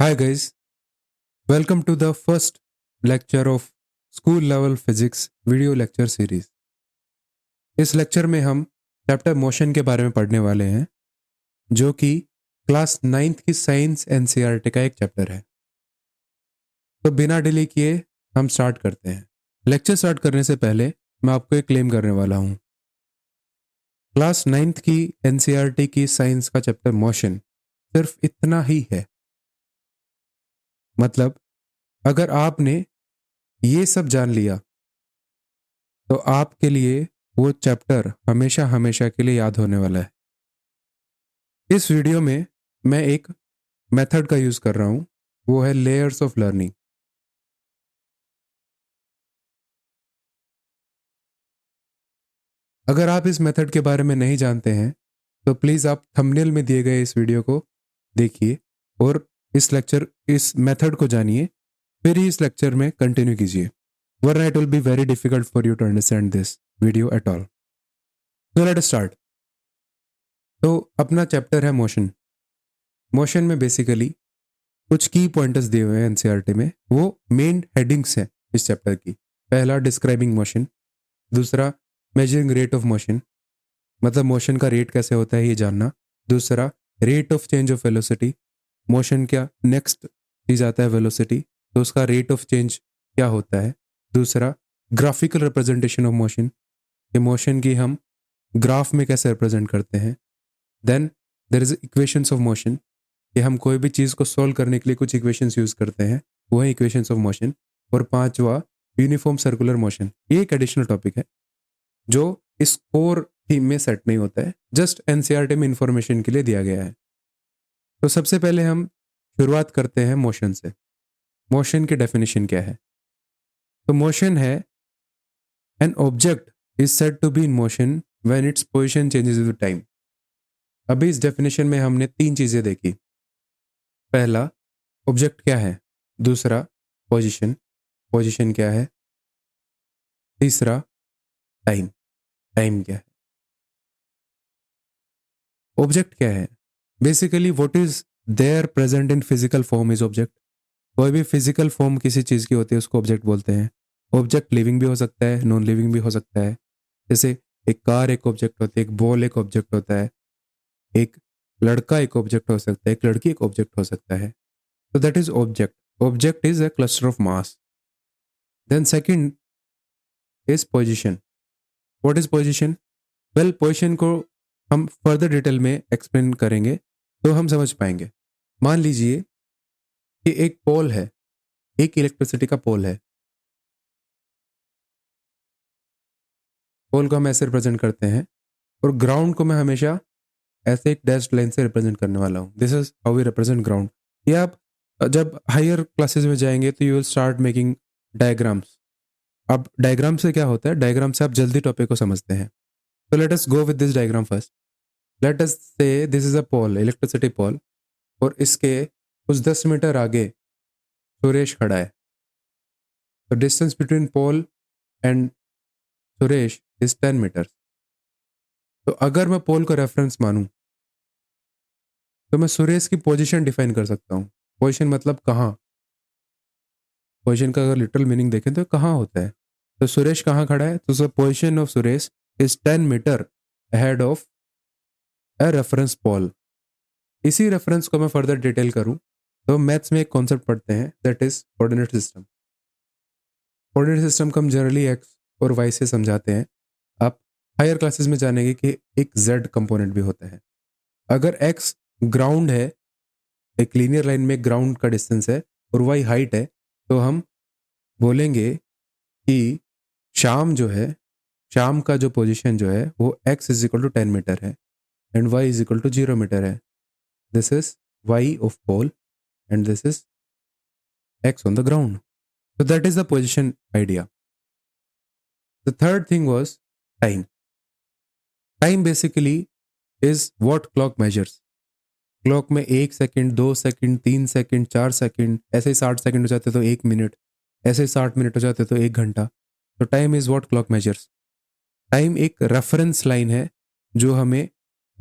Hi guys, welcome to the first lecture of School Level Physics video lecture series. इस lecture में हम chapter motion के बारे में पढ़ने वाले हैं, जो कि क्लास 9th की साइंस एनसीईआरटी का एक चैप्टर है। तो बिना डिले किए हम स्टार्ट करते हैं। लेक्चर स्टार्ट करने से पहले मैं आपको एक क्लेम करने वाला हूँ। क्लास 9th की एनसीईआरटी की साइंस का चैप्टर मोशन सिर्फ इतना ही है। मतलब अगर आपने ये सब जान लिया तो आपके लिए वो चैप्टर हमेशा हमेशा के लिए याद होने वाला है। इस वीडियो में मैं एक मेथड का यूज कर रहा हूं, वो है लेयर्स ऑफ लर्निंग। अगर आप इस मेथड के बारे में नहीं जानते हैं तो प्लीज आप थंबनेल में दिए गए इस वीडियो को देखिए और इस मेथड को जानिए, फिर ही इस लेक्चर में कंटिन्यू कीजिए, वरना it will be very difficult for you to understand this video at all. So let start. तो अपना चैप्टर है मोशन। मोशन में बेसिकली कुछ की पॉइंटर्स दिए हुए हैं एनसीईआरटी में, वो मेन हेडिंग्स हैं इस चैप्टर की। पहला डिस्क्राइबिंग मोशन, दूसरा मेजरिंग रेट ऑफ मोशन, मतलब मोशन का रेट कैसे होता है ये जानना। दूसरा rate of change of velocity, motion क्या नेक्स्ट चीज आता है वेलोसिटी, तो उसका रेट ऑफ चेंज क्या होता है। दूसरा ग्राफिकल रिप्रेजेंटेशन ऑफ मोशन, कि मोशन की हम ग्राफ में कैसे रिप्रेजेंट करते हैं। Then there is equations of motion, कि हम कोई भी चीज़ को सॉल्व करने के लिए कुछ इक्वेशंस यूज करते हैं, वो है इक्वेशंस ऑफ मोशन। और पांचवा यूनिफॉर्म सर्कुलर मोशन। ये एक एडिशनल टॉपिक है जो इस कोर थीम में सेट नहीं होता है, जस्ट एनसीईआरटी में इंफॉर्मेशन के लिए दिया गया है। तो सबसे पहले हम शुरुआत करते हैं मोशन से। मोशन की डेफिनेशन क्या है? तो मोशन है an object is said to be in motion when its position changes with time. अभी इस डेफिनेशन में हमने तीन चीजें देखी। पहला ऑब्जेक्ट क्या है, दूसरा पोजीशन, पोजीशन क्या है, तीसरा टाइम, टाइम क्या है। ऑब्जेक्ट क्या है? Basically what is there present in physical form is object. कोई भी फिजिकल फॉर्म किसी चीज की होती है उसको ऑब्जेक्ट बोलते हैं। ऑब्जेक्ट लिविंग भी हो सकता है, नॉन लिविंग भी हो सकता है। जैसे एक कार एक ऑब्जेक्ट होती है, एक बॉल एक ऑब्जेक्ट होता है, एक लड़का एक ऑब्जेक्ट हो सकता है, एक लड़की एक ऑब्जेक्ट हो सकता है। So that is object. Object is a cluster of mass. Then second is position. What is position? Well, position को हम further डिटेल में एक्सप्लेन करेंगे तो हम समझ पाएंगे। मान लीजिए कि एक पोल है, एक इलेक्ट्रिसिटी का पोल है। पोल को हम ऐसे रिप्रेजेंट करते हैं और ग्राउंड को मैं हमेशा ऐसे एक डैश्ड लाइन से रिप्रेजेंट करने वाला हूँ। This is how we represent ground. ये आप जब हायर क्लासेस में जाएंगे तो you will start making diagrams. अब डायग्राम से क्या होता है, डायग्राम से आप जल्दी टॉपिक को समझते हैं। तो let us go with this diagram first. Let us say this is a pole, electricity pole, और इसके कुछ 10 मीटर आगे सुरेश खड़ा है। तो distance between pole and Suresh is 10 metre. तो अगर मैं पोल को रेफरेंस मानूं तो मैं सुरेश की पोजीशन डिफाइन कर सकता हूँ। पोजीशन मतलब कहाँ। पोजीशन का अगर लिटरल मीनिंग देखें तो कहाँ होता है। तो सुरेश कहाँ खड़ा है, तो position of Suresh is 10 metre ahead of a reference pole. इसी रेफरेंस को मैं फर्दर डिटेल करूं तो मैथ्स में एक कॉन्सेप्ट पढ़ते हैं, that is coordinate system. Coordinate system को हम जनरली एक्स और वाई से समझाते हैं। आप हायर क्लासेस में जानेंगे कि एक जेड कंपोनेंट भी होता है। अगर एक्स ग्राउंड है, एक लीनियर लाइन में ग्राउंड का डिस्टेंस है, और वाई हाइट है, तो हम बोलेंगे कि शाम जो है, शाम का जो पोजीशन जो है वो x is equal to 10 metre है and y is equal to 0 metre है। This is y of pole and this is x on the ground. So that is the position idea. The third thing was time. Time basically is what clock measures. Clock में 1 second, 2 second, 3 second, 4 second, ऐसे ही 60 second हो जाते तो 1 minute, ऐसे ही 60 minute हो जाते तो 1 घंटा। तो time is what clock measures. Time एक रेफरेंस लाइन है जो हमें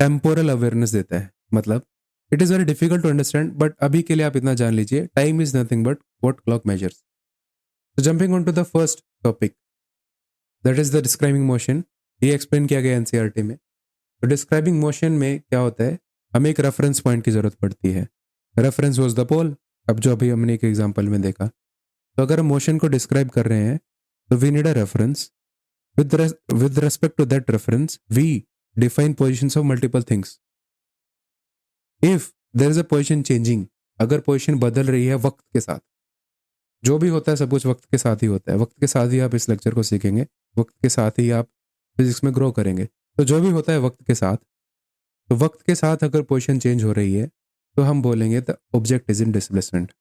टेम्पोरल अवेयरनेस देता है। मतलब it is very difficult to understand, but अभी के लिए आप इतना जान लीजिए, time is nothing but what clock measures. तो jumping on to the first topic, that is the describing motion. ये एक्सप्लेन किया गया एनसीईआरटी में। तो डिस्क्राइबिंग मोशन में क्या होता है, हमें एक रेफरेंस पॉइंट की जरूरत पड़ती है। रेफरेंस वाज द पोल, अब जो अभी हमने एक एग्जांपल में देखा। तो अगर हम मोशन को डिस्क्राइब कर रहे हैं तो we need a reference. With respect to that reference we define positions of multiple things. If there is a position changing, अगर पोजिशन बदल रही है वक्त के साथ, जो भी होता है सब कुछ वक्त के साथ ही होता है, वक्त के साथ ही आप इस लेक्चर को सीखेंगे, वक्त के साथ ही आप फिजिक्स में ग्रो करेंगे। तो जो भी होता है वक्त के साथ, तो वक्त के साथ अगर पोजीशन चेंज हो रही है तो हम बोलेंगे the object is in displacement.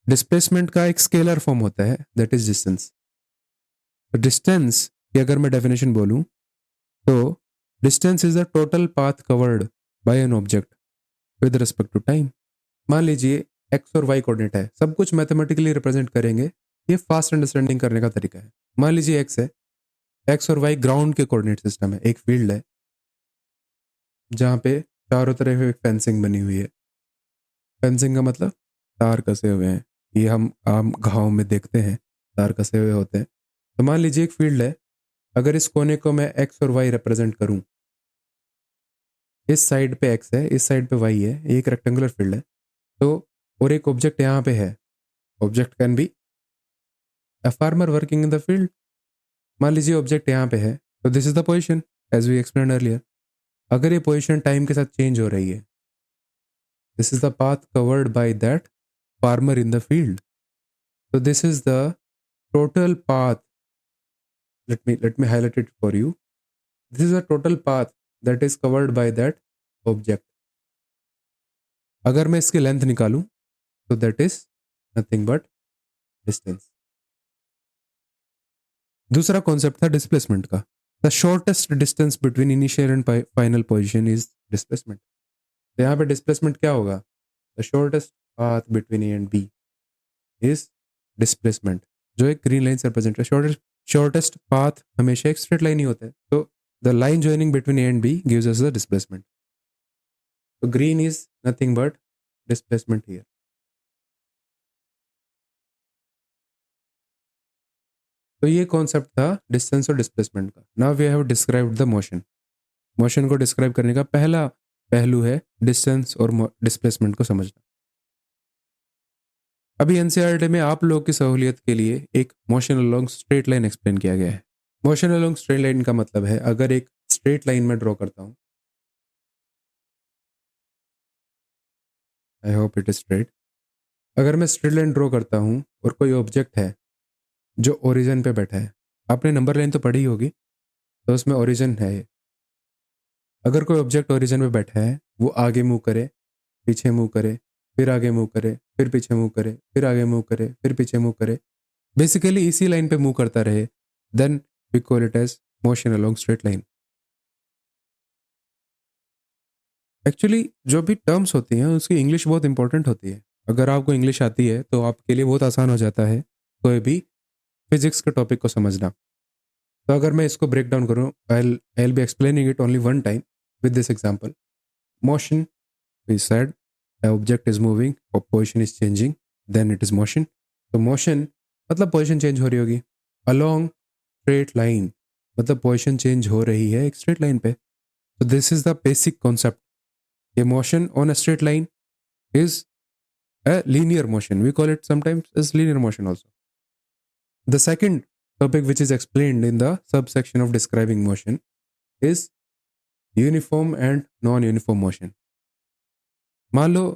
Displacement का एक स्केलर फॉर्म होता है, दैट इज डिस्टेंस। तो डिस्टेंस की अगर मैं डेफिनेशन बोलूं तो distance is the total path covered by an object with respect to time. मान लीजिए एक्स और वाई कोऑर्डिनेट है, सब कुछ मैथमेटिकली रिप्रेजेंट करेंगे, ये फास्ट अंडरस्टैंडिंग करने का तरीका है। मान लीजिए एक्स है, एक्स और वाई ग्राउंड के कोऑर्डिनेट सिस्टम है, एक फील्ड है जहाँ पे चारों तरफ एक फेंसिंग बनी हुई है। फेंसिंग का मतलब तार कसे हुए हैं, ये हम आम गाँव में देखते हैं, तार कसे हुए होते हैं। तो मान लीजिए एक फील्ड है, अगर इस कोने को मैं एक्स और वाई रिप्रेजेंट करूं, इस साइड पे एक्स है, इस साइड पे वाई है, ये एक रेक्टेंगुलर फील्ड है। तो और एक ऑब्जेक्ट यहाँ पे है, object can be a farmer working in the field. मान लीजिए ऑब्जेक्ट यहाँ पे है, तो this is the position as we explain earlier. अगर ये पोजिशन टाइम के साथ चेंज हो रही है, this is the path covered by that farmer in the field. So this is the total path. Let me highlight it for you. This is a total path that is covered by that object. अगर मैं इसकी length निकालूं तो that is nothing but distance. दूसरा concept था displacement का। The shortest distance between initial and final position is displacement. तो यहाँ पे डिस्प्लेसमेंट क्या होगा, the shortest path between A and B is displacement, जो एक ग्रीन लाइन से रिप्रेजेंट है। शॉर्टेस्ट पाथ हमेशा एक स्ट्रेट लाइन ही होता है, तो the line joining between A and B gives us the displacement. तो green is nothing but displacement here. तो ये कॉन्सेप्ट था डिस्टेंस और डिस्प्लेसमेंट का। Now we have described the motion. Motion को डिस्क्राइब करने का पहला पहलू है डिस्टेंस और डिस्प्लेसमेंट को समझना। अभी एनसीईआरटी में आप लोगों की सहूलियत के लिए एक motion along straight line explain किया गया है। मोशन अलोंग स्ट्रेट लाइन का मतलब है, अगर एक स्ट्रेट लाइन में ड्रॉ करता हूं, I hope it is straight. अगर मैं स्ट्रेट लाइन ड्रॉ करता हूं और कोई ऑब्जेक्ट है जो ओरिजिन पे बैठा है, आपने नंबर लाइन तो पढ़ी होगी, तो उसमें ओरिजिन है। अगर कोई ऑब्जेक्ट ओरिजिन पे बैठा है, वो आगे मूव करे, पीछे मूव करे, फिर आगे मूव करे, फिर पीछे मूव करे, फिर आगे मूव करे, फिर पीछे मूव करे, बेसिकली इसी लाइन पे मूव करता रहे, then we call it as motion along straight line. Actually जो भी टर्म्स होती हैं उसकी इंग्लिश बहुत इंपॉर्टेंट होती है। अगर आपको इंग्लिश आती है तो आपके लिए बहुत आसान हो जाता है कोई भी फिजिक्स के टॉपिक को समझना। तो अगर मैं इसको ब्रेक डाउन करूँ, I will be explaining it only one time with this example. Motion, we said the object is moving और position is changing, then it is motion. तो मोशन मतलब पोजीशन चेंज हो रही होगी। अलोंग स्ट्रेट लाइन मतलब position change हो रही है एक स्ट्रेट लाइन पे। तो this is the basic concept. A motion on a straight line is a linear motion. We call it sometimes as linear motion also. The second topic which is explained in the subsection of describing motion is uniform and non-uniform motion. मान लो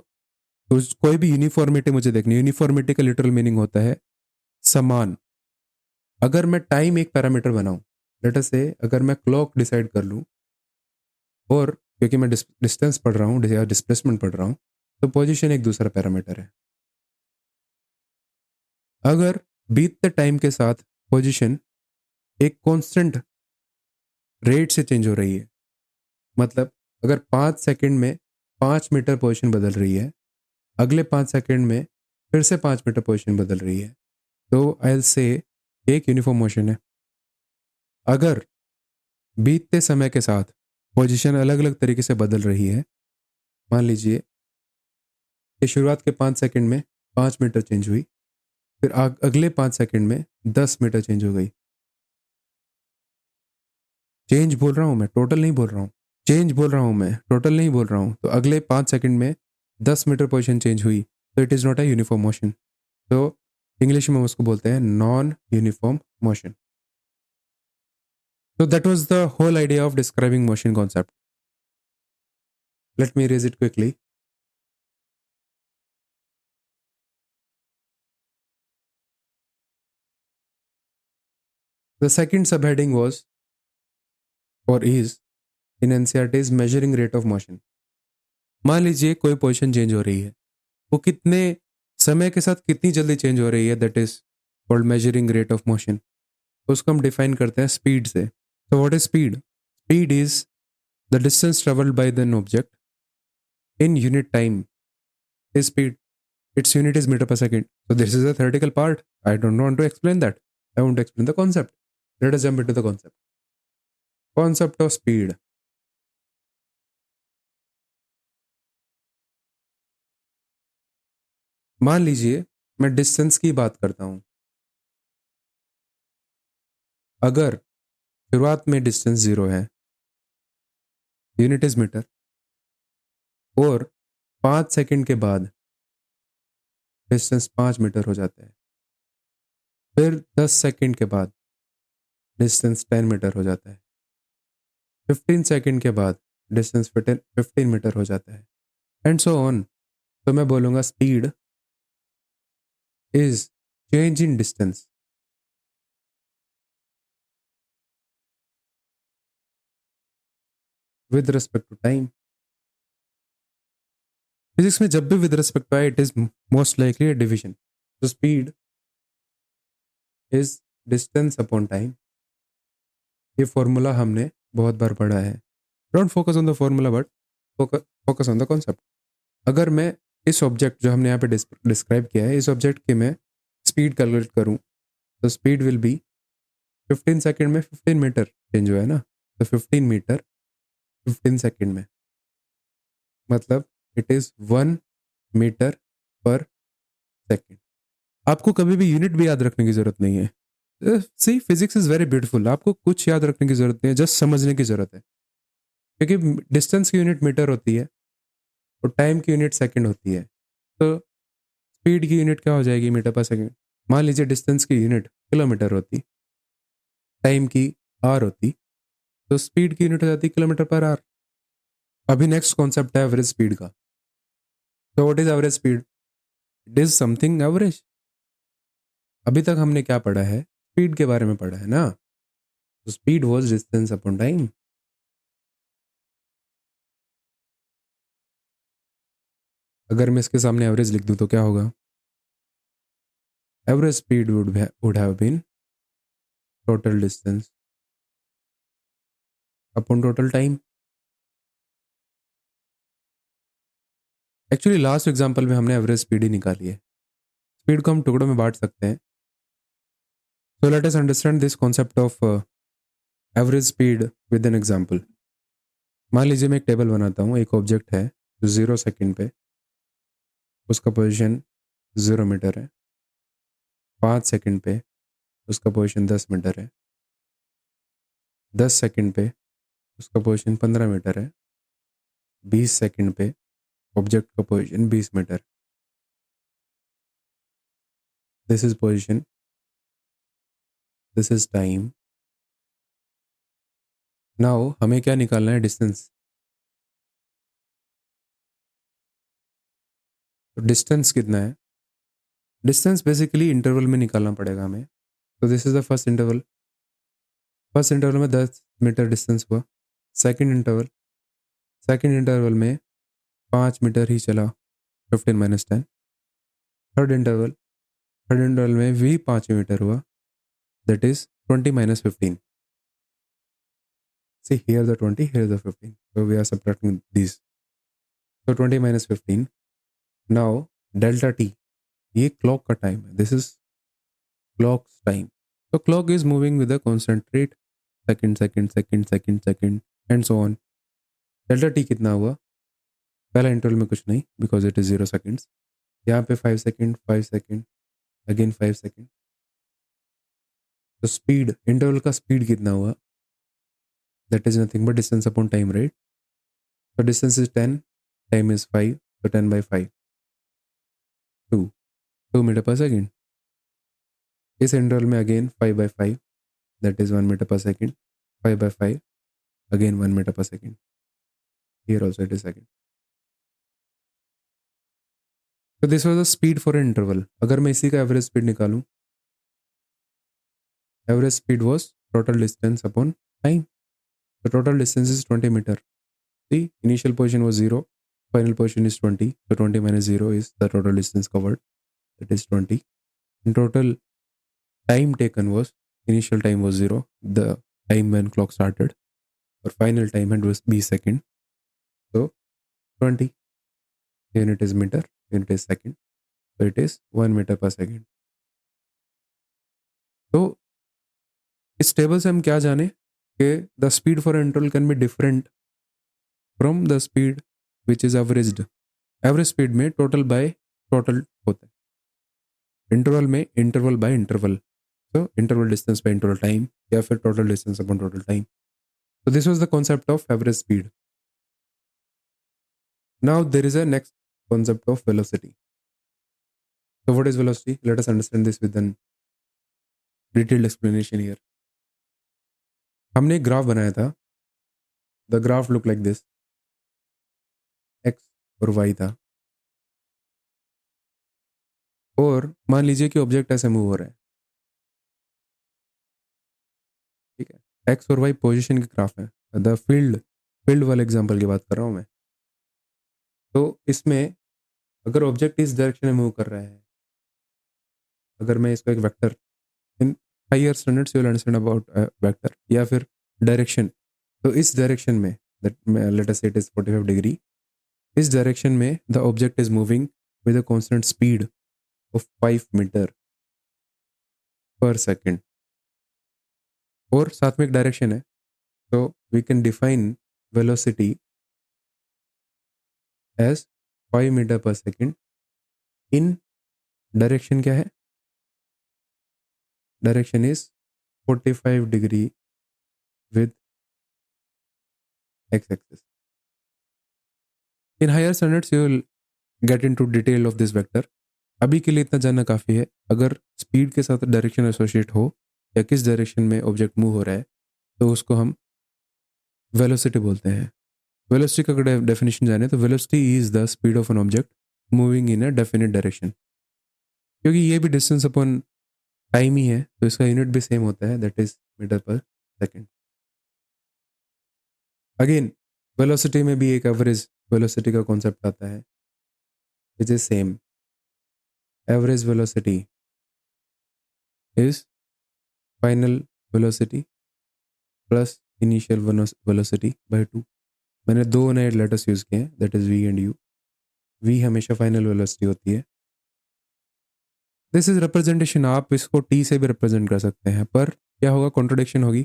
कोई भी uniformity मुझे देखनी, uniformity का literal meaning होता है समान। अगर मैं टाइम एक पैरामीटर बनाऊं, लेट अस से अगर मैं क्लॉक डिसाइड कर लूं, और क्योंकि मैं डिस्टेंस पढ़ रहा हूँ या डिस्प्लेसमेंट पढ़ रहा हूँ, तो पोजीशन एक दूसरा पैरामीटर है। अगर बीतते टाइम के साथ पोजीशन एक कांस्टेंट रेट से चेंज हो रही है, मतलब अगर 5 सेकंड में 5 मीटर पोजीशन बदल रही है, अगले 5 सेकंड में फिर से 5 मीटर पोजीशन बदल रही है, तो आई विल से एक यूनिफॉर्म मोशन है। अगर बीतते समय के साथ पोजीशन अलग अलग तरीके से बदल रही है, मान लीजिए कि शुरुआत के 5 सेकंड में 5 मीटर चेंज हुई, फिर अगले 5 सेकंड में 10 मीटर चेंज हो गई। चेंज बोल रहा हूँ मैं, टोटल नहीं बोल रहा हूँ। चेंज बोल रहा हूँ मैं, टोटल नहीं बोल रहा हूँ। तो अगले 5 सेकंड में 10 मीटर पोजीशन चेंज हुई, तो it is not a uniform motion. तो इंग्लिश में हम उसको बोलते हैं non uniform motion. So that was the whole idea of describing motion concept. Let me erase it quickly. The second subheading was or is in NCERT is measuring rate of motion. मान लीजिए कोई position change हो रही है, वो कितने समय के साथ कितनी जल्दी चेंज हो रही है, that is called measuring rate of motion. उसको हम डिफाइन करते हैं स्पीड से। तो what is speed? Speed is the distance travelled by an object in unit time is speed. Its unit is meter per second. So this is the theoretical part. I don't want to explain that. I want to explain the concept. Let us jump into the concept. Concept of speed. मान लीजिए मैं distance की बात करता हूं। अगर शुरुआत में डिस्टेंस 0 है, यूनिट इज मीटर, और 5 सेकंड के बाद डिस्टेंस 5 मीटर हो जाता है, फिर 10 सेकंड के बाद डिस्टेंस 10 मीटर हो जाता है, 15 सेकंड के बाद डिस्टेंस 15 मीटर हो जाता है, एंड सो ऑन। तो मैं बोलूँगा speed is change in distance with respect to time. Physics में जब भी with respect to it is most likely division. तो speed is distance upon time. ये फॉर्मूला हमने बहुत बार पढ़ा है। Don't focus on the formula but focus on the concept. अगर मैं इस ऑब्जेक्ट जो हमने यहाँ पे डिस्क्राइब किया है, इस ऑब्जेक्ट की मैं स्पीड कैलकुलेट करूँ, तो स्पीड विल बी 15 सेकेंड में 15 मीटर चेंज हुआ है ना, तो 15 मीटर 15 सेकेंड में, मतलब it is 1 metre per second. आपको कभी भी यूनिट भी याद रखने की जरूरत नहीं है। सी फिजिक्स इज वेरी ब्यूटीफुल। आपको कुछ याद रखने की जरूरत नहीं है, जस्ट समझने की जरूरत है। क्योंकि डिस्टेंस की यूनिट मीटर होती है और टाइम की यूनिट सेकंड होती है। तो स्पीड की यूनिट क्या हो जाएगी? Metre per second. मान लीजिए डिस्टेंस की यूनिट किलोमीटर होती, टाइम की आर होती, तो स्पीड की यूनिट हो जाती किलोमीटर पर आर। अभी नेक्स्ट कॉन्सेप्ट है एवरेज स्पीड का। तो what is average speed? It is something average. अभी तक हमने क्या पढ़ा है? स्पीड के बारे में पढ़ा है ना। तो speed was distance upon time. अगर मैं इसके सामने एवरेज लिख दूं तो क्या होगा? Average speed would have been total distance upon total time. Actually last example में हमने एवरेज स्पीड ही निकाली है। स्पीड को हम टुकड़ों में बांट सकते हैं। So let us understand this concept of average speed with an example. मान लीजिए मैं एक टेबल बनाता हूँ। एक ऑब्जेक्ट है जो 0 सेकेंड पे, उसका पोजीशन 0 मीटर है। 5 सेकेंड पे उसका पोजीशन 10 मीटर है। 10 सेकेंड पे उसका पोजीशन 15 मीटर है। 20 सेकेंड पे ऑब्जेक्ट का position 20 metre. This is position, this is time. Now हमें क्या निकालना है? डिस्टेंस। तो डिस्टेंस कितना है? डिस्टेंस बेसिकली इंटरवल में निकालना पड़ेगा हमें। तो this is the first interval. First interval में 10 मीटर डिस्टेंस हुआ। सेकंड इंटरवल, सेकंड इंटरवल में 5 मीटर ही चला, 15 minus 10। Third interval, third interval में भी 5 मीटर हुआ, that is 20 minus 15। See here the 20, here the 15. So we are subtracting these. So 20 minus 15. Now delta t, ये clock का time है. This is clock's time. So clock is moving with a constant rate. Second, second, second, second, second, and so on. Delta t कितना हुआ? पहला interval में कुछ नहीं because it is 0 seconds. यहाँ पे 5 सेकेंड, 5 सेकेंड, अगेन 5 सेकेंड। तो speed, interval का स्पीड कितना हुआ, that is nothing but distance upon time, right? तो डिस्टेंस इज 10, टाइम इज 5, तो 10/5, 2 मीटर पर सेकेंड। इस इंटरवल में again 5/5, that is 1 metre per second, 5/5, again 1 metre per second, here also it is second. तो this was the speed for an interval. अगर मैं इसी का average speed निकालूं, average speed was total distance upon time. The total distance is 20 meter. The initial position was 0, final position is 20. So 20 minus 0 is the total distance covered. That is 20. In total time taken was, initial time was 0, the time when clock started. Or final time had was B second. So 20. Unit is meter, unit is second. So it is 1 meter per second. तो इस table से हम क्या जाने कि the speed for interval can be different from the speed which is averaged. Average speed में total by total होता है, इंटरवल में इंटरवल बाय इंटरवल, तो interval distance by interval time, या फिर total distance upon total time. So this was the concept of average speed. Now there is a next concept of velocity. So what is velocity? Let us understand this with an detailed explanation here. हमने एक graph बनाया था, the graph look like this, x और Y था, और मान लीजिए कि ऑब्जेक्ट ऐसे मूव हो रहा है, ठीक है, एक्स और वाई पोजीशन के ग्राफ है। द फील्ड वाले एग्जांपल की बात कर रहा हूँ मैं। तो इसमें अगर ऑब्जेक्ट इस डायरेक्शन में मूव कर रहा है, अगर मैं इसको एक vector, in higher standards you will understand about vector या फिर डायरेक्शन, तो इस डायरेक्शन में that let us say it is 45 degree, इस डायरेक्शन में the object is moving with a constant speed of 5 metre per second, और साथ में एक डायरेक्शन है, तो we can define velocity as 5 metre per second in direction क्या है, direction is 45 degree with X axis. In higher standards you will get into detail of this vector. अभी के लिए इतना जानना काफ़ी है। अगर स्पीड के साथ डायरेक्शन एसोसिएट हो या किस डायरेक्शन में ऑब्जेक्ट मूव हो रहा है, तो उसको हम वेलोसिटी बोलते हैं। वेलोसिटी का अगर डेफिनेशन जाने तो velocity is the speed of an object moving in a definite direction. क्योंकि ये भी डिस्टेंस अपॉन टाइम ही है, तो इसका यूनिट भी सेम होता है, that is metre per second. Again velocity में भी एक एवरेज वेलोसिटी का कॉन्सेप्ट आता है, which is same. Average velocity is final velocity plus initial velocity by 2। मैंने दो नए लेटर्स यूज़ किए हैं, that is v and u. V हमेशा फाइनल वेलोसिटी होती है। दिस इज रिप्रेजेंटेशन, आप इसको टी से भी रिप्रेजेंट कर सकते हैं, पर क्या होगा, कॉन्ट्रोडिक्शन होगी।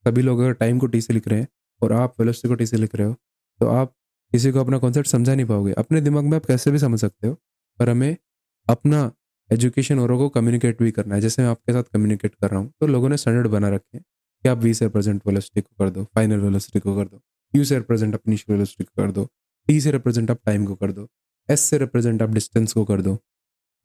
सभी लोग अगर टाइम को टी से लिख रहे हैं और आप वेलोसिटी को टी से लिख रहे हो, तो आप किसी को अपना कॉन्सेप्ट समझा नहीं पाओगे। अपने दिमाग में आप कैसे भी समझ सकते हो, पर हमें अपना एजुकेशन औरों को कम्युनिकेट भी करना है। जैसे मैं आपके साथ कम्युनिकेट कर रहा हूँ, तो लोगों ने स्टैंडर्ड बना रखे हैं कि आप वी से रिप्रेजेंट वेलोसिटी को कर दो, फाइनल वेलोसिटी को कर दो, यू से रिप्रेजेंट आप इनिशियल वेलोसिटी को कर दो, टी से रिप्रेजेंट आप टाइम को कर दो, एस से रिप्रेजेंट आप डिस्टेंस को कर दो,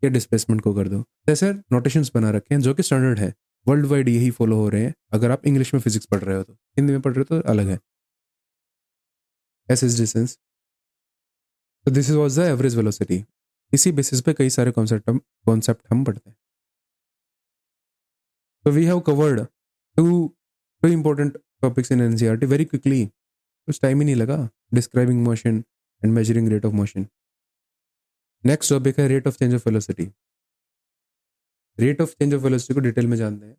या डिस्प्लेसमेंट को कर दो। ऐसे नोटेशंस बना रखे हैं जो कि स्टैंडर्ड है, वर्ल्ड वाइड यही फॉलो हो रहे हैं। अगर आप इंग्लिश में फिजिक्स पढ़ रहे हो तो, हिंदी में पढ़ रहे हो तो अलग है। एस इज डिस्टेंस, तो this is was the average velocity. इसी बेसिस पे कई सारे कॉन्सेप्ट हम पढ़ते हैं। तो we have covered two important topics in NCERT very quickly, कुछ टाइम ही नहीं लगा। Describing motion and measuring rate of motion. Next topic है rate of change of velocity. Rate of change of velocity को डिटेल में जानते हैं।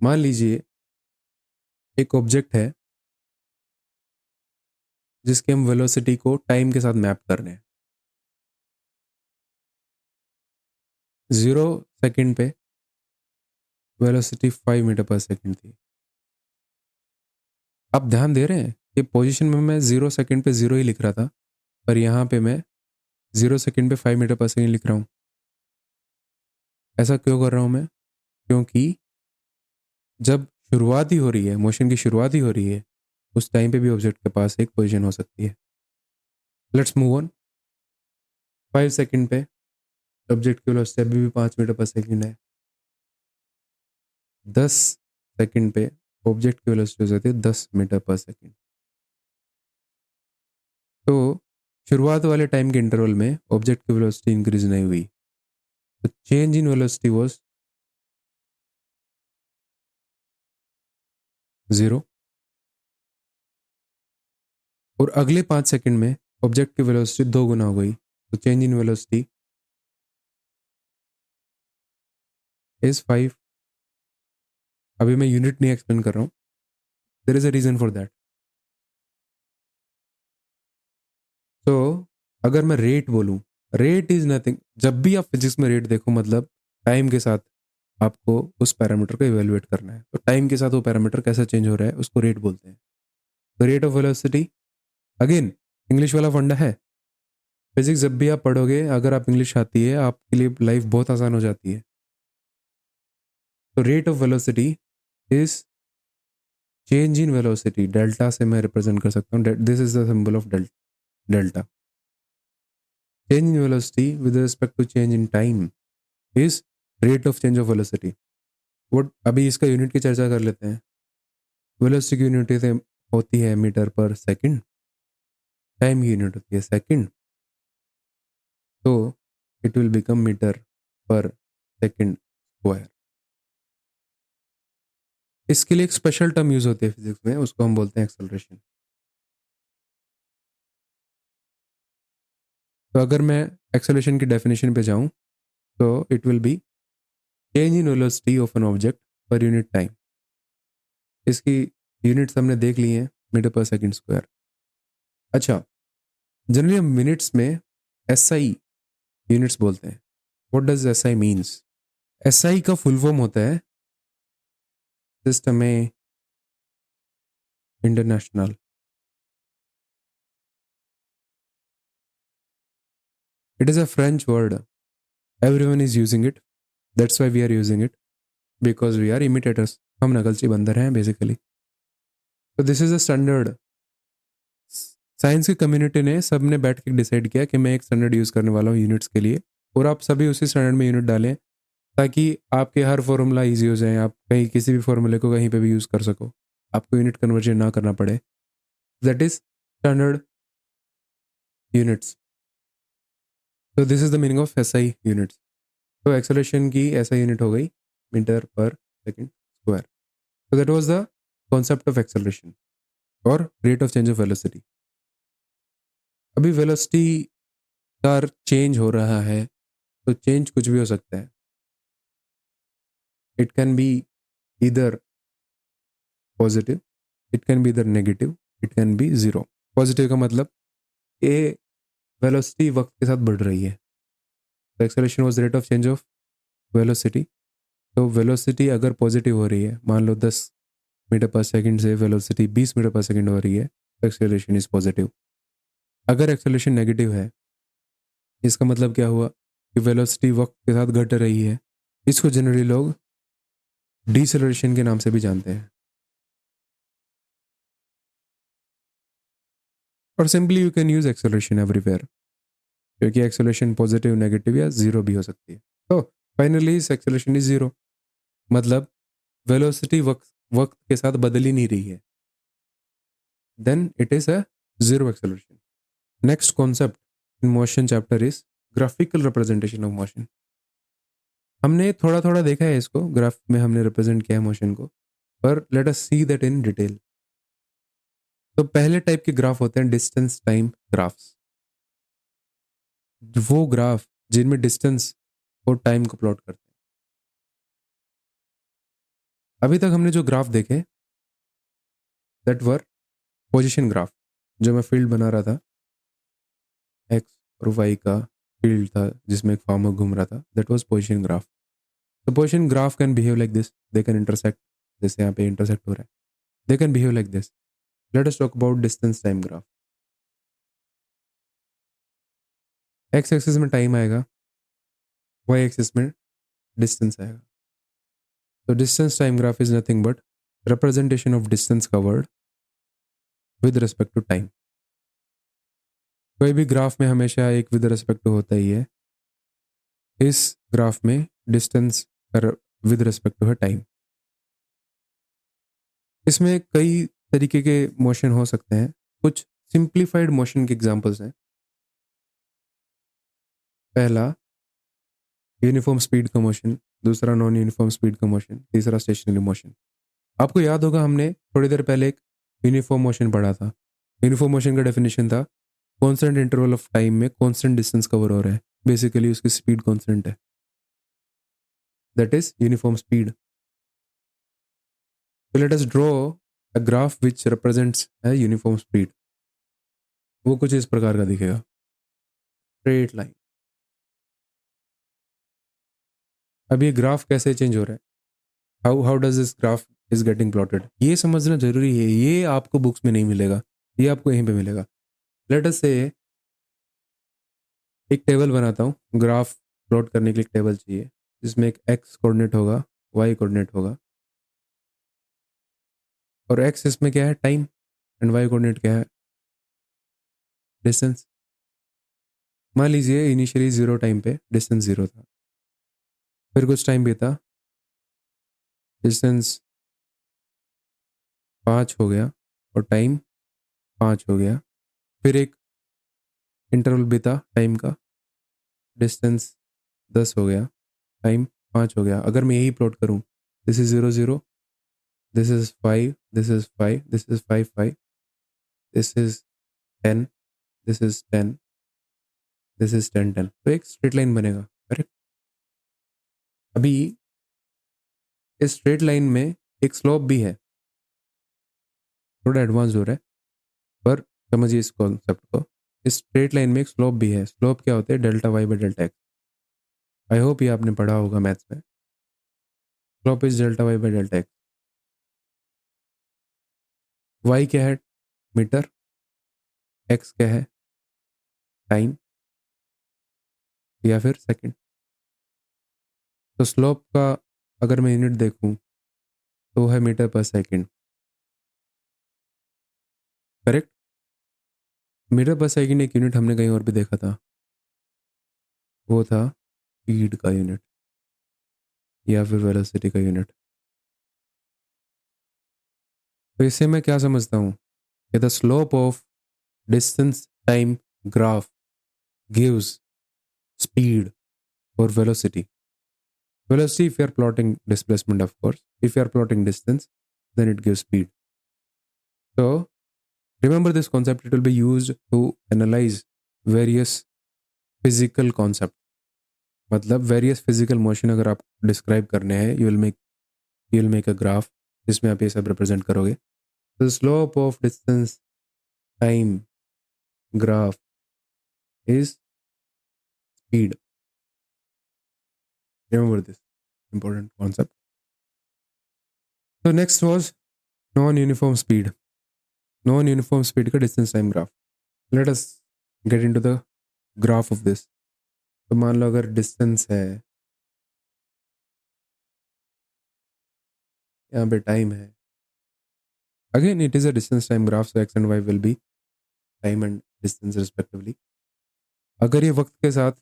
मान लीजिए एक ऑब्जेक्ट है जिसके हम वेलोसिटी को टाइम के साथ मैप कर रहे हैं। 0 सेकेंड पे वेलोसिटी 5 मीटर पर सेकेंड थी। आप ध्यान दे रहे हैं ये पोजीशन में मैं 0 सेकंड पे 0 ही लिख रहा था, पर यहाँ पे मैं 0 सेकंड पे 5 मीटर पर सेकंड लिख रहा हूँ। ऐसा क्यों कर रहा हूँ मैं? क्योंकि जब शुरुआत ही हो रही है, मोशन की शुरुआत ही हो रही है, उस टाइम पे भी ऑब्जेक्ट के पास एक पोजीशन हो सकती है। Let's move on. 5 सेकंड पे ऑब्जेक्ट की वेलोसिटी अभी भी 5 मीटर पर सेकंड है। 10 सेकंड पे ऑब्जेक्ट की वेलोसिटी हो जाती है 10 मीटर पर सेकंड। तो शुरुआत वाले टाइम के इंटरवल में ऑब्जेक्ट की वेलोसिटी इंक्रीज नहीं हुई, तो चेंज इन वेलोसिटी वाज 0। और अगले 5 सेकंड में ऑब्जेक्ट की वेलोसिटी 2 गुना हो गई, तो चेंज इन वेलोसिटी इज 5। अभी मैं यूनिट नहीं एक्सप्लेन कर रहा हूँ, there is a reason for that. तो अगर मैं रेट बोलूँ, रेट इज नथिंग। जब भी आप फिजिक्स में रेट देखो, मतलब टाइम के साथ आपको उस पैरामीटर को इवेलुएट करना है, तो टाइम के साथ वो पैरामीटर कैसा चेंज हो रहा है उसको रेट बोलते हैं। तो rate of velocity, again English वाला फंडा है। फिजिक्स जब भी आप पढ़ोगे, अगर आप इंग्लिश आती है, आपके लिए लाइफ बहुत आसान हो जाती है। तो rate of velocity is change in velocity. Delta से मैं रिप्रेजेंट कर सकता हूँ, this is the symbol of delta. Change in velocity with respect to change in time is rate of change of velocity. वो अभी इसका यूनिट की चर्चा कर लेते हैं। वेलोसिटी की यूनिट होती है मीटर पर सेकंड, टाइम की यूनिट होती है सेकंड, तो it will become metre per second square. इसके लिए एक स्पेशल टर्म यूज होती है फिजिक्स में, उसको हम बोलते हैं एक्सेलरेशन। तो अगर मैं एक्सेलरेशन की डेफिनेशन पे जाऊं, तो it will be change in velocity of an object per unit time. इसकी यूनिट्स हमने देख ली हैं, मीटर पर सेकंड स्क्वायर। अच्छा, जनरली हम मिनट्स में एसआई यूनिट्स बोलते हैं। What does SI means? SI का फुल फॉर्म होता है system international. It is a French word, everyone is using it, that's why we are using it, because we are imitators. हम नकलची बंदर हैं बेसिकली। तो this is a standard. Science की community ने सब ने बैठ के डिसाइड किया कि मैं एक स्टैंडर्ड यूज़ करने वाला हूँ यूनिट्स के लिए, और आप सभी उसी स्टैंडर्ड में यूनिट डालें, ताकि आपके हर फॉर्मूला ईजी हो जाए, आप कहीं किसी भी फॉर्मूले को कहीं पे भी यूज़ कर सको, आपको यूनिट कन्वर्जन ना करना पड़े। That is standard units. तो this is the meaning of SI units. तो एक्सेलरेशन की ऐसा यूनिट हो गई मीटर पर सेकंड स्क्वायर। तो that was the concept of acceleration और rate of change of velocity. अभी वेलोसिटी का चेंज हो रहा है, तो चेंज कुछ भी हो सकता है। इट कैन बी इधर पॉजिटिव, इट कैन बी इधर negative, it can be zero. Positive का मतलब ए वेलोसिटी वक्त के साथ बढ़ रही है, तो acceleration was rate of change of velocity. तो वेलोसिटी अगर पॉजिटिव हो रही है, मान लो 10 मीटर पर सेकंड से वेलोसिटी 20 मीटर पर सेकंड हो रही है, तो एक्सेलरेशन इज पॉजिटिव। अगर एक्सेलरेशन नेगेटिव है, इसका मतलब क्या हुआ कि वेलोसिटी वक्त के साथ घट रही है। इसको जनरली लोग डिसेलरेशन के नाम से भी जानते हैं। और simply you can use acceleration everywhere, क्योंकि एक्सेलरेशन पॉजिटिव, नेगेटिव या जीरो भी हो सकती है। तो फाइनली इस एक्सेलरेशन इज जीरो, मतलब वेलोसिटी वक्त वक्त के साथ बदल ही नहीं रही है, then it is a zero acceleration. Next concept in motion chapter is graphical representation of motion. हमने थोड़ा थोड़ा देखा है इसको, ग्राफ में हमने रिप्रेजेंट किया है मोशन को, पर let us see that in detail. तो पहले टाइप के ग्राफ होते हैं डिस्टेंस टाइम ग्राफ्स, वो ग्राफ जिनमें डिस्टेंस और टाइम को प्लॉट करते हैं। अभी तक हमने जो ग्राफ देखे दैट वर पोजीशन ग्राफ, जो मैं फील्ड बना रहा था, एक्स और वाई का फील्ड था जिसमें एक फार्मर घूम रहा था, दैट वाज पोजीशन ग्राफ। तो position graph can behave like this, they can intersect, जैसे यहाँ पे इंटरसेक्ट हो रहा है, they can behave like this. Let us talk about distance time graph. X axis में टाइम आएगा, वाई एक्सिस में डिस्टेंस आएगा। तो distance time graph is nothing but representation of distance covered with respect to time. कोई भी graph में हमेशा एक विद रिस्पेक्ट टू होता ही है। इस ग्राफ में डिस्टेंस विद रिस्पेक्ट टू है टाइम। इसमें कई तरीके के मोशन हो सकते हैं। कुछ सिंप्लीफाइड मोशन के एग्जांपल्स हैं। पहला यूनिफॉर्म स्पीड का मोशन, दूसरा नॉन यूनिफॉर्म स्पीड का मोशन, तीसरा स्टेशनरी मोशन। आपको याद होगा हमने थोड़ी देर पहले एक यूनिफॉर्म मोशन पढ़ा था। यूनिफॉर्म मोशन का डेफिनेशन था कॉन्स्टेंट इंटरवल ऑफ टाइम में कॉन्स्टेंट डिस्टेंस कवर हो रहा है, बेसिकली उसकी स्पीड कॉन्स्टेंट है, that is uniform speed. So let us draw a graph which represents a uniform speed. वो कुछ इस प्रकार का दिखेगा, स्ट्रेट लाइन। अब ये ग्राफ कैसे चेंज हो रहा है, how does this graph is getting plotted, ये समझना जरूरी है। ये आपको बुक्स में नहीं मिलेगा, ये आपको यहीं पे मिलेगा। लेट अस से एक टेबल बनाता हूँ, ग्राफ प्लॉट करने के लिए एक टेबल चाहिए जिसमें एक एक्स कोऑर्डिनेट होगा, वाई कोऑर्डिनेट होगा, और एक्स इसमें क्या है, टाइम, एंड वाई कोऑर्डिनेट क्या है, डिस्टेंस। मान लीजिए इनिशियली 0 टाइम पे डिस्टेंस 0 था, फिर कुछ टाइम बीता, डिस्टेंस 5 हो गया और टाइम 5 हो गया, फिर एक इंटरवल बीता टाइम का, डिस्टेंस 10 हो गया, टाइम 5 हो गया। अगर मैं यही प्लॉट करूं, this is 0 0, this is 5, this is 5, this is 5 5, this is 10, this is 10, this is 10 10, तो एक स्ट्रेट लाइन बनेगा, करेक्ट। अभी इस स्ट्रेट लाइन में एक स्लोप भी है, थोड़ा एडवांस हो रहा है पर समझिए इस कॉन्सेप्ट को। इस स्ट्रेट लाइन में एक स्लोप भी है। स्लोप क्या होते हैं, delta y by delta x. I hope ये आपने पढ़ा होगा मैथ्स में। Slope is delta y by delta x. Y क्या है, मीटर, एक्स क्या है, टाइम या फिर सेकंड। तो स्लोप का अगर मैं यूनिट देखूं तो है metre per second, correct. Metre per second एक यूनिट हमने कहीं और भी देखा था, वो था स्पीड का यूनिट या फिर वेलोसिटी का यूनिट। तो इससे मैं क्या समझता हूँ कि the slope of distance time graph gives speed or velocity. Velocity if you are plotting displacement, of course. If you are plotting distance, then it gives speed. So remember this concept, it will be used to analyze various physical concept. मतलब various physical motion अगर आप describe करने हैं, you will make a graph जिसमें आप ये सब represent करोगे। The slope of distance time graph is speed. Remember this important concept. So next was non-uniform speed. Non-uniform speed का distance time graph. Let us get into the graph of this. तो मान लो अगर distance है, यहाँ पे time है. Again, it is a distance time graph, so x and y will be time and distance respectively. अगर ये वक्त के साथ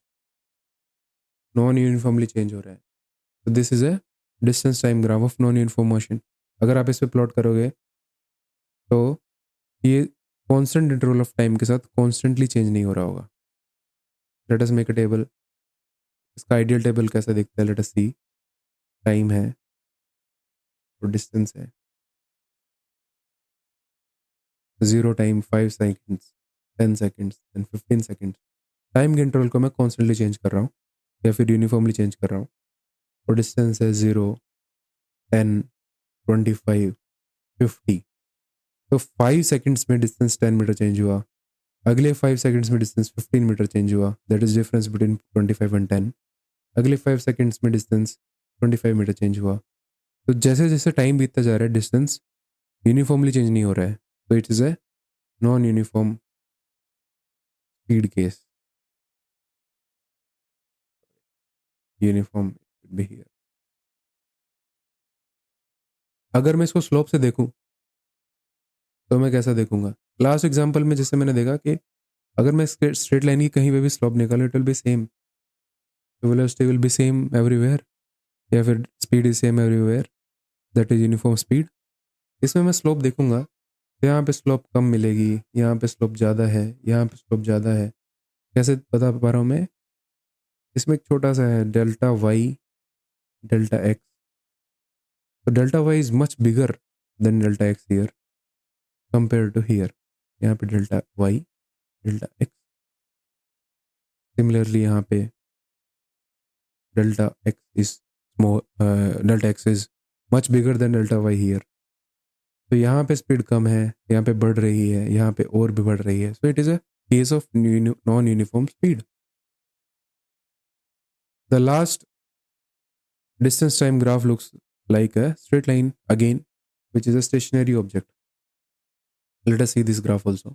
नॉन यूनिफॉर्मली चेंज हो रहा है तो this is a distance time graph of non uniform motion. अगर आप इस पे प्लॉट करोगे तो ये कांस्टेंट इंटरवल ऑफ टाइम के साथ कॉन्स्टेंटली चेंज नहीं हो रहा होगा। Let us make a table. इसका आइडियल टेबल कैसा दिखता है, लेट अस सी। टाइम है और डिस्टेंस है, 0 time, 5 seconds, 10 seconds and 15 seconds. Time के इंटरवल को मैं कॉन्स्टेंटली चेंज कर रहा हूँ या फिर यूनिफॉर्मली चेंज कर रहा हूँ। और डिस्टेंस है 0, 10, 25, 50। तो 5 सेकेंड्स में डिस्टेंस 10 मीटर चेंज हुआ, अगले 5 सेकेंड्स में डिस्टेंस 15 मीटर चेंज हुआ, that is difference between 25 and 10। अगले 5 सेकेंड्स में डिस्टेंस 25 मीटर चेंज हुआ। तो जैसे जैसे टाइम बीतता जा रहा है डिस्टेंस यूनिफॉर्मली चेंज नहीं हो रहा है, So it is a non-uniform speed case. Uniform should be here. अगर मैं इसको स्लोप से देखूं तो मैं कैसा देखूंगा? लास्ट एग्जांपल में जैसे मैंने देखा कि अगर मैं स्ट्रेट लाइन की कहीं पे भी स्लोप निकालूं, it will B same, velocity will be same everywhere, या फिर speed is same everywhere, that is uniform speed. इसमें मैं स्लोप देखूंगा, यहाँ पे स्लोप कम मिलेगी, यहाँ पे स्लोप ज़्यादा है, यहाँ पे स्लोप ज़्यादा है। कैसे बता पा रहा हूँ मैं? इसमें एक छोटा सा है डेल्टा वाई, डेल्टा एक्स। तो delta y is much bigger than delta x here compare to here. यहाँ पे delta y, delta x. Similarly यहाँ पे delta x is small, delta x is much bigger than delta y here. तो यहाँ पे speed कम है, यहाँ पे बढ़ रही है, यहाँ पे और भी बढ़ रही है। So it is a case of non uniform speed. The last distance time graph looks like a straight line again, which is a stationary object. Let us see this graph also.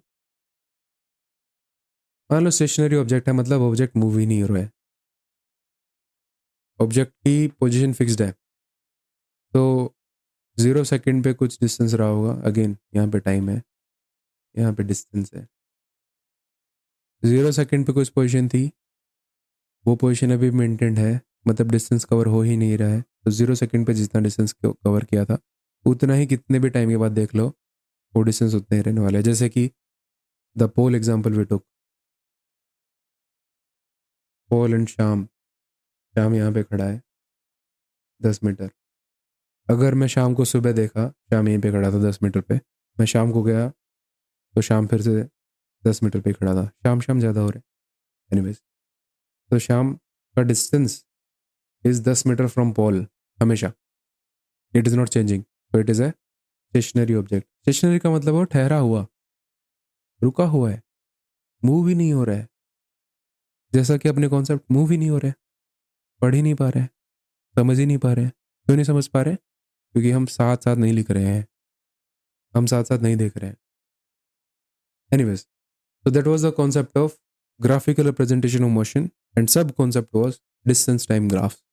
मान लो stationery object है, मतलब object move ही नहीं हो रहा है, object की position fixed है। तो 0 सेकंड पे कुछ डिस्टेंस रहा होगा, अगेन यहाँ पे टाइम है, यहाँ पे डिस्टेंस है। 0 सेकंड पे कुछ पोजीशन थी, वो पोजीशन अभी मेंटेन्ड है, मतलब डिस्टेंस कवर हो ही नहीं रहा है। तो 0 सेकंड पे जितना डिस्टेंस कवर किया था उतना ही कितने भी टाइम के बाद देख लो वो डिस्टेंस उतने ही रहने वाले हैं। जैसे कि the pole example we took, pole and Sham, Sham यहाँ पे खड़ा है 10 मीटर। अगर मैं शाम को सुबह देखा, शाम यहीं पे खड़ा था 10 मीटर पे, मैं शाम को गया तो शाम फिर से 10 मीटर पे खड़ा था। शाम शाम ज़्यादा हो रहे हैं एनीवेज। तो शाम का distance is 10 metre from pole हमेशा, इट इज़ नॉट चेंजिंग। तो it is a stationary object. Stationary का मतलब वो ठहरा हुआ, रुका हुआ है, मूव ही नहीं हो रहा है। जैसा कि अपने कॉन्सेप्ट मूव ही नहीं हो रहे, पढ़ ही नहीं पा रहे हैं, समझ ही नहीं पा रहे हैं। क्यों नहीं समझ पा रहे? क्योंकि हम साथ साथ नहीं लिख रहे हैं, हम साथ साथ नहीं देख रहे हैं। Anyways, so that was the concept of graphical representation of motion, and sub concept was distance time graphs.